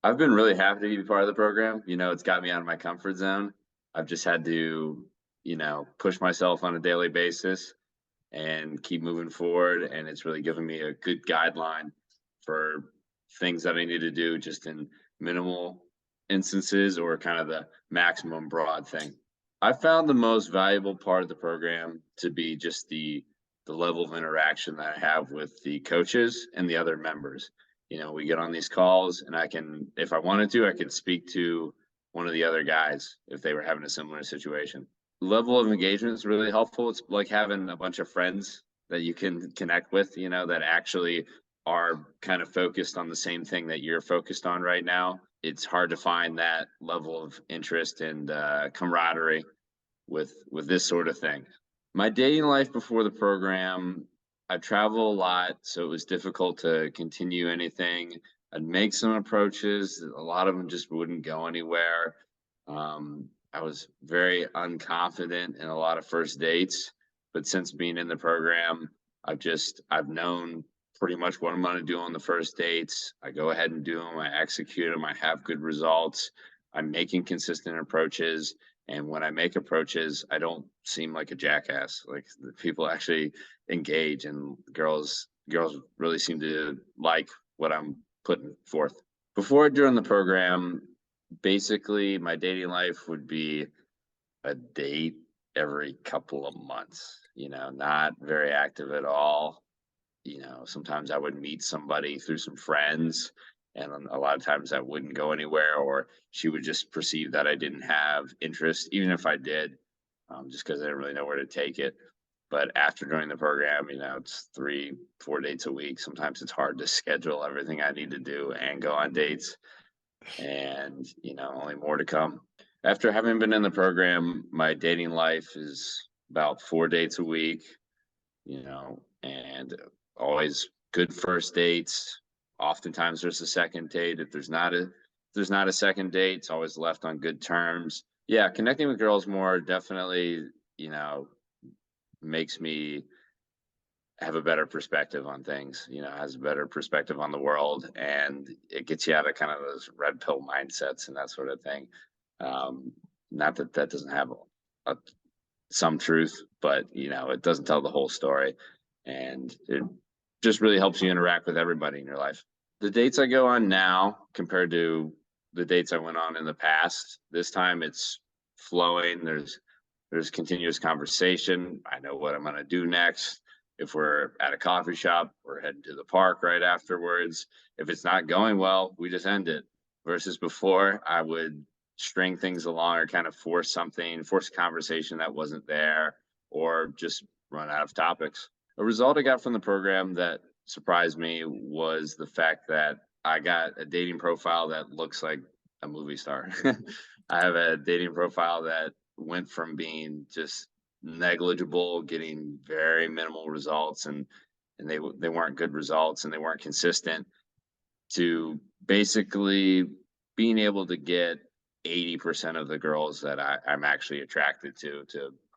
I've been really happy to be part of the program. It's got me out of my comfort zone. I've just had to, push myself on a daily basis and keep moving forward. And it's really given me a good guideline for things that I need to do just in minimal instances or kind of the maximum broad thing. I found the most valuable part of the program to be just the level of interaction that I have with the coaches and the other members. We get on these calls and I can, if I wanted to, I could speak to one of the other guys if they were having a similar situation. Level of engagement is really helpful. It's like having a bunch of friends that you can connect with, that actually are kind of focused on the same thing that you're focused on right now. It's hard to find that level of interest and camaraderie with this sort of thing. My dating life before the program, I travel a lot, so it was difficult to continue anything. I'd make some approaches, a lot of them just wouldn't go anywhere. I was very unconfident in a lot of first dates, but since being in the program, I've known pretty much what I'm going to do on the first dates. I go ahead and do them, I execute them, I have good results. I'm making consistent approaches. And when I make approaches, I don't seem like a jackass. Like the people actually engage, and girls really seem to like what I'm putting forth. Before during the program, basically my dating life would be a date every couple of months, not very active at all. Sometimes I would meet somebody through some friends, and a lot of times that wouldn't go anywhere, or she would just perceive that I didn't have interest, even if I did, just because I didn't really know where to take it. But after joining the program, it's 3, 4 dates a week. Sometimes it's hard to schedule everything I need to do and go on dates, and only more to come. After having been in the program, my dating life is about 4 dates a week, and always good first dates. Oftentimes there's a second date. If there's not a second date, it's always left on good terms. Yeah, connecting with girls more definitely, makes me have a better perspective on things, has a better perspective on the world, and it gets you out of kind of those red pill mindsets and that sort of thing. Not that that doesn't have some truth, but it doesn't tell the whole story, and it just really helps you interact with everybody in your life. The dates I go on now compared to the dates I went on in the past, this time it's flowing. There's continuous conversation. I know what I'm going to do next. If we're at a coffee shop, we're heading to the park right afterwards. If it's not going well, we just end it. Versus before, I would string things along or kind of force a conversation that wasn't there, or just run out of topics. A result I got from the program that surprised me was the fact that I got a dating profile that looks like a movie star. I have a dating profile that went from being just negligible, getting very minimal results, and they weren't good results and they weren't consistent, to basically being able to get 80% of the girls that I'm actually attracted to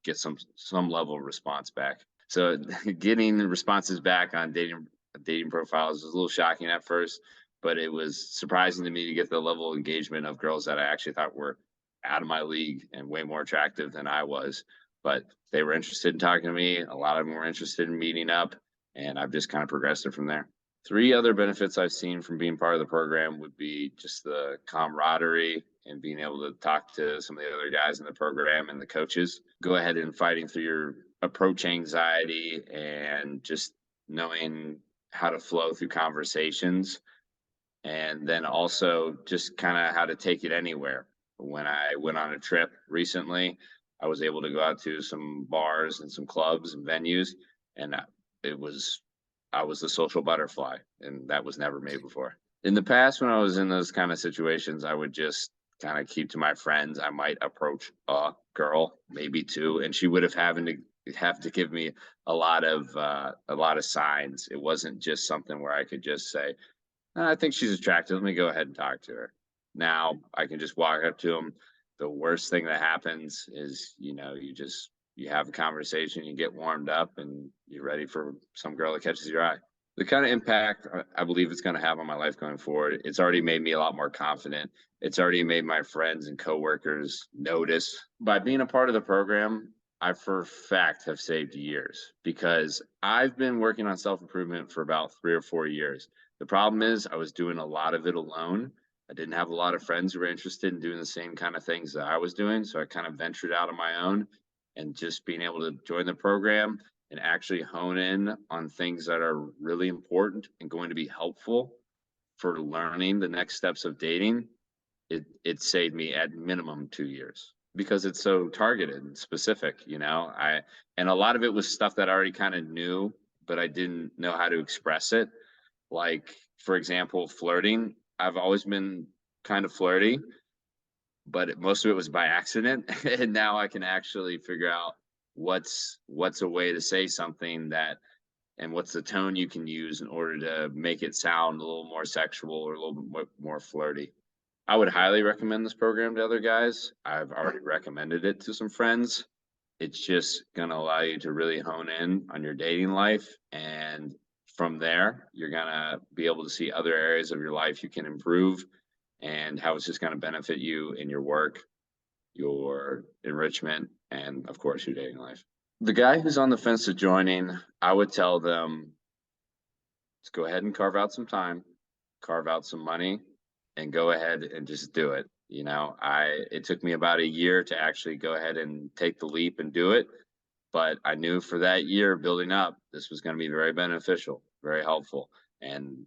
get some level of response back. So getting responses back on dating profiles was a little shocking at first, but it was surprising to me to get the level of engagement of girls that I actually thought were out of my league and way more attractive than I was. But they were interested in talking to me. A lot of them were interested in meeting up, and I've just kind of progressed it from there. 3 other benefits I've seen from being part of the program would be just the camaraderie and being able to talk to some of the other guys in the program and the coaches. Go ahead and fighting through your approach anxiety and just knowing how to flow through conversations. And then also just kind of how to take it anywhere. When I went on a trip recently, I was able to go out to some bars and some clubs and venues, and I was the social butterfly, and that was never me before. In the past, when I was in those kind of situations, I would just kind of keep to my friends. I might approach a girl, maybe two, and she would have to give me a lot of signs. It wasn't just something where I could just say, I think she's attractive. Let me go ahead and talk to her. Now I can just walk up to them. The worst thing that happens is, you have a conversation, you get warmed up, and you're ready for some girl that catches your eye. The kind of impact I believe it's going to have on my life going forward, it's already made me a lot more confident. It's already made my friends and coworkers notice. By being a part of the program, I for a fact have saved years because I've been working on self improvement for about 3 or 4 years. The problem is, I was doing a lot of it alone. I didn't have a lot of friends who were interested in doing the same kind of things that I was doing. So I kind of ventured out on my own, and just being able to join the program and actually hone in on things that are really important and going to be helpful for learning the next steps of dating, it saved me at minimum 2 years because it's so targeted and specific, I and a lot of it was stuff that I already kind of knew, but I didn't know how to express it. Like, for example, flirting. I've always been kind of flirty, but most of it was by accident. And now I can actually figure out what's a way to say something that, and what's the tone you can use in order to make it sound a little more sexual or a little bit more flirty. I would highly recommend this program to other guys. I've already recommended it to some friends. It's just going to allow you to really hone in on your dating life. And from there, you're going to be able to see other areas of your life you can improve and how it's just going to benefit you in your work, your enrichment, and of course, your dating life. The guy who's on the fence to joining, I would tell them, let's go ahead and carve out some time, carve out some money, and go ahead and just do it. It took me about a year to actually go ahead and take the leap and do it. But I knew for that year building up, this was going to be very beneficial, very helpful. And,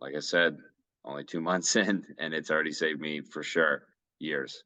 like I said, only 2 months in, and it's already saved me for sure years.